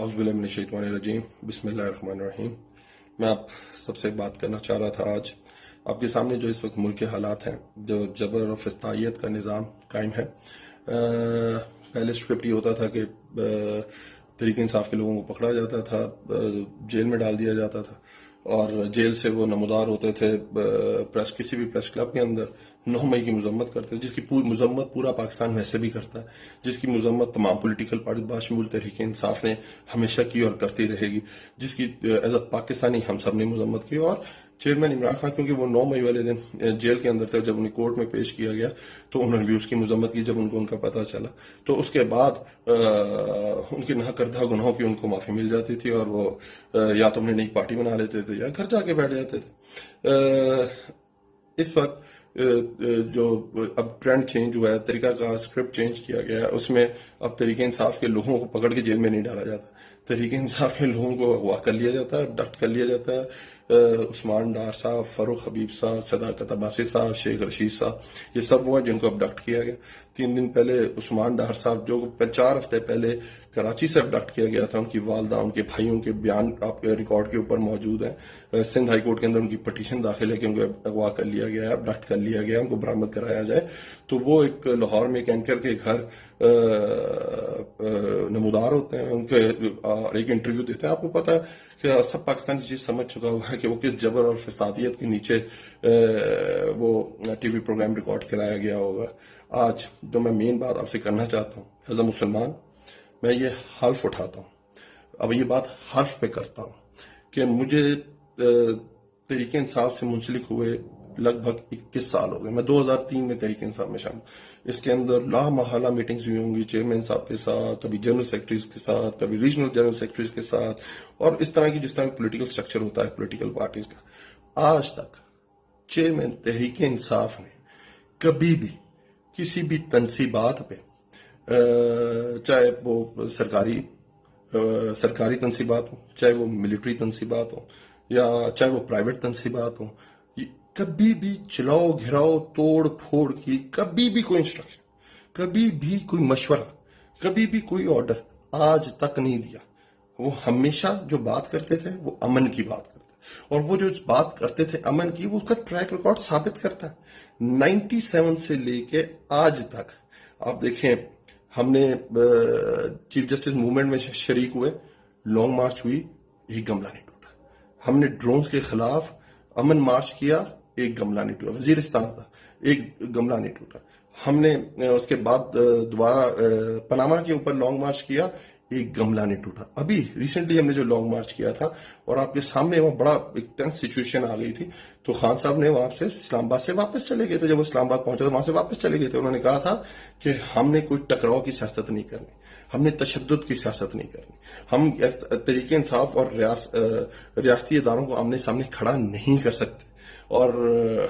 औज़ुबिल्लाहिमिनश्शैतानिर्रजीम बिस्मिल्लाहिर्रहमानिर्रहीम। मैं आप सबसे बात करना चाह रहा था आज आपके सामने जो इस वक्त मुल्क के हालात हैं, जो जबर और फिस्तायत का निज़ाम कायम है। पहले स्क्रिप्ट ये होता था कि तहरीक इंसाफ के लोगों को पकड़ा जाता था, जेल में डाल दिया जाता था और जेल से वो नमदार होते थे प्रेस किसी भी प्रेस क्लब के अंदर 9 मई की मजम्मत करते थे, जिसकी मजम्मत पूरा पाकिस्तान वैसे भी करता है, जिसकी मजम्मत तमाम पॉलिटिकल पार्टी बाशमूल तहरीक इंसाफ ने हमेशा की और करती रहेगी, जिसकी एज अ पाकिस्तानी हम सब ने मजम्मत की। और चेयरमैन इमरान खान, क्योंकि वो 9 मई वाले दिन जेल के अंदर थे, जब उन्हें कोर्ट में पेश किया गया तो उन्होंने भी उसकी मजम्मत की। जब उनका पता चला तो उसके बाद उनके ना करदा गुनाहों की उनको माफ़ी मिल जाती थी और वो या तो अपनी नई पार्टी बना लेते थे या घर जाके बैठ जाते थे। इस वक्त जो अब ट्रेंड चेंज हुआ है, तरीका का स्क्रिप्ट चेंज किया गया है, उसमें अब तहरीक इंसाफ के लोगों को पकड़ के जेल में नहीं डाला जाता, तहरीक इंसाफ के लोगों को अगवा कर लिया जाता है, अबडक्ट कर लिया जाता है। उस्मान डार साहब, फरूख हबीब साहब, सदाकत अब्बासी साहब, शेख रशीद साहब, ये सब वो है जिनको अबडक्ट किया गया। 3 दिन पहले उस्मान डार साहब, जो 4 हफ्ते पहले कराची से अबडक्ट किया गया था, उनकी वालदा, उनके भाइयों के बयान आपके रिकॉर्ड के ऊपर मौजूद हैं। सिंध हाई कोर्ट के अंदर उनकी पटिशन दाखिल है कि उनको अगवा कर लिया गया है, अबडक्ट कर लिया गया है, उनको बरामद कराया जाए। तो वो एक लाहौर में एक एंकर के घर नमूदार होते हैं, उनके एक इंटरव्यू देते हैं। आपको पता है कि सब पाकिस्तानी चीज समझ चुका हुआ है कि वो किस जबर और फसादियत के नीचे वो टीवी प्रोग्राम रिकॉर्ड कराया गया होगा। आज जो मैं मेन बात आपसे करना चाहता हूँ, एज अ मुसलमान मैं ये हल्फ उठाता हूँ, अब ये बात हल्फ पे करता हूँ कि मुझे तहरीक इंसाफ से मुंसलिक हुए लगभग 21 साल हो गए। मैं 2003 में तहरीक इंसाफ में शामिल। इसके अंदर लामहला मीटिंग्स हुई होंगी चेयरमैन साहब के साथ, कभी जनरल सेक्रेटरीज के साथ, कभी रीजनल जनरल सेक्रेटरीज के साथ, और इस तरह की जिस तरह पॉलिटिकल स्ट्रक्चर होता है पॉलिटिकल पार्टीज का। आज तक चेयरमैन तहरीक इंसाफ ने कभी भी किसी भी तनसीबात पे, चाहे वो सरकारी तनसीबात हो, चाहे वो मिलिट्री तनसीबात हो, या चाहे वो प्राइवेट तनसीबात हो, कभी भी चलाओ घिराओ तोड़ फोड़ की कभी भी कोई इंस्ट्रक्शन, कभी भी कोई मशवरा, कभी भी कोई ऑर्डर आज तक नहीं दिया। वो हमेशा जो बात करते थे वो अमन की बात करते, और वो जो बात करते थे अमन की, वो उसका ट्रैक रिकॉर्ड साबित करता है। 97 से लेके आज तक आप देखें, हमने चीफ जस्टिस मूवमेंट में शरीक हुए, लॉन्ग मार्च हुई, एक गमला नहीं टूटा। हमने ड्रोन्स के खिलाफ अमन मार्च किया, एक गमला नहीं टूटा। वजीरिस्तान था, एक गमला नहीं टूटा। हमने उसके बाद दोबारा पनामा के ऊपर लॉन्ग मार्च किया, एक गमला नहीं टूटा। अभी रिसेंटली हमने जो लॉन्ग मार्च किया था, और आपके सामने वहां बड़ा एक टेंस सिचुएशन आ गई थी, तो खान साहब ने वहां से इस्लामाबाद से वापस चले गए थे। जब वो इस्लामाबाद पहुंचे तो वहां से वापस चले गए थे। उन्होंने कहा था कि हमने कोई टकराव की सियासत नहीं करनी, हमने तशद्दुद की सियासत नहीं करनी, हम तहरीक इंसाफ और रियासती इदारों को आमने सामने खड़ा नहीं कर सकते। और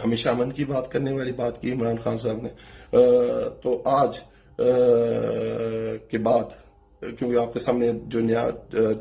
हमेशा अमन की बात करने वाली बात की इमरान खान साहब ने। तो आज के बाद, क्योंकि आपके सामने जो नया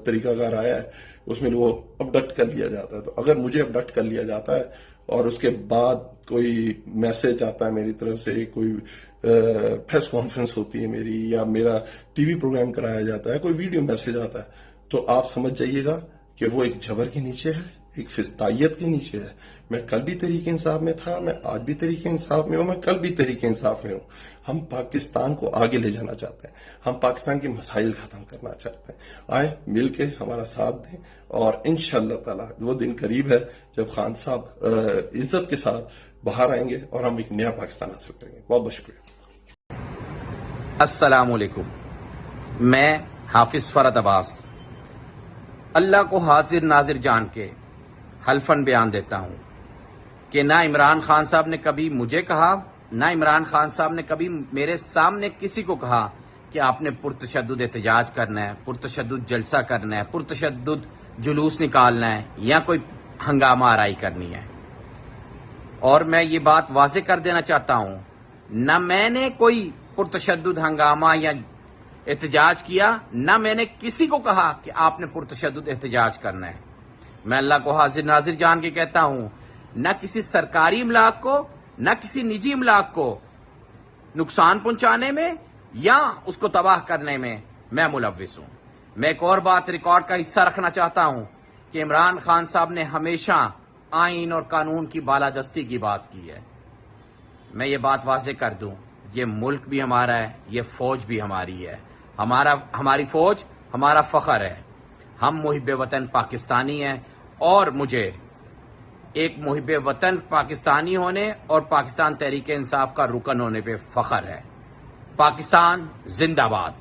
तरीकाकार आया है, उसमें वो अबडक्ट कर लिया जाता है, तो अगर मुझे अबडक्ट कर लिया जाता है और उसके बाद कोई मैसेज आता है मेरी तरफ से, कोई प्रेस कॉन्फ्रेंस होती है मेरी, या मेरा टीवी प्रोग्राम कराया जाता है, कोई वीडियो मैसेज आता है, तो आप समझ जाइएगा कि वो एक जबर के नीचे है, एक फिस्तायत के नीचे है। मैं कल भी तहरीक इंसाफ में था, मैं आज भी तहरीक इंसाफ में हूं, मैं कल भी तहरीक इंसाफ में हूं। हम पाकिस्तान को आगे ले जाना चाहते हैं, हम पाकिस्तान के मसाइल खत्म करना चाहते हैं। आए मिल के हमारा साथ दें, और इंशाअल्लाह ताला वो दिन करीब है जब खान साहब इज्जत के साथ बाहर आएंगे और हम एक नया पाकिस्तान हासिल करेंगे। बहुत बहुत शुक्रिया। अस्सलाम वालेकुम, मैं हाफिज फरद अब्बास अल्लाह को हाजिर नाजिर जान के हल्फन बयान देता हूं कि ना इमरान खान साहब ने कभी मुझे कहा, ना इमरान खान साहब ने कभी मेरे सामने किसी को कहा कि आपने पुरतशद्दुद एहतजाज करना है, पुरतशद्दुद जलसा करना है, पुरतशद्दुद जुलूस निकालना है, या कोई हंगामा आराई करनी है। और मैं ये बात वाज़ेह कर देना चाहता हूं, न मैंने कोई पुरतशद्दुद हंगामा या एहतजाज किया, ना मैंने किसी को कहा कि आपने पुरतशद्दुद एहतजाज करना है। मैं अल्लाह को हाजिर नाजिर जान के कहता हूं, न किसी सरकारी इमलाक को, न किसी निजी इमलाक को नुकसान पहुंचाने में या उसको तबाह करने में मैं मुलव्विस हूं। میں ایک اور بات ریکارڈ کا حصہ رکھنا چاہتا ہوں کہ عمران خان صاحب نے ہمیشہ آئین اور قانون کی بالادستی کی بات کی ہے. میں یہ بات واضح کر دوں، یہ ملک بھی ہمارا ہے، یہ فوج بھی ہماری ہے. ہماری فوج ہمارا فخر ہے. ہم محب وطن پاکستانی ہیں اور مجھے ایک محب وطن پاکستانی ہونے اور پاکستان تحریک انصاف کا رکن ہونے پہ فخر ہے. پاکستان زندہ باد.